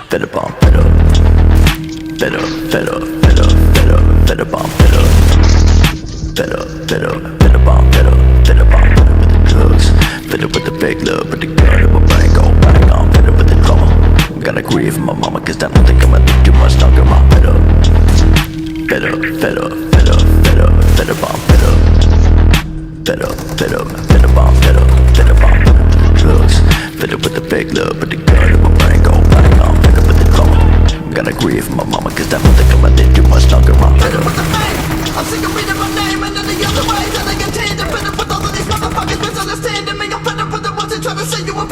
Fed up on fed up. Fed up, fed up, fed up, fed up, fed up on fed up. Fed up, fed up, fed up on fed up. Fed up on fed up with the drugs. Fed up with the fake love, but the gun in my brain go bang on. Fed up with the drama. Gotta grieve for my mama, cause I don't think I'ma live too much longer. I'm fed up. Fed up, fed up, fed up, fed up, fed up on fed up. Fed up, fed up, fed up on fed up. Fed up on fed up with the drugs. Fed up with the fake love, but the gun in my brain go bang on. Fed up with the drama. Gotta grieve for my mama, cause I don't think I'ma live too much longer. I'm fed up. I'm sick of reading my name and any other ways that I continue. Fed up with all of these motherfuckers misunderstanding me. I'm fed up with the ones that try to say you a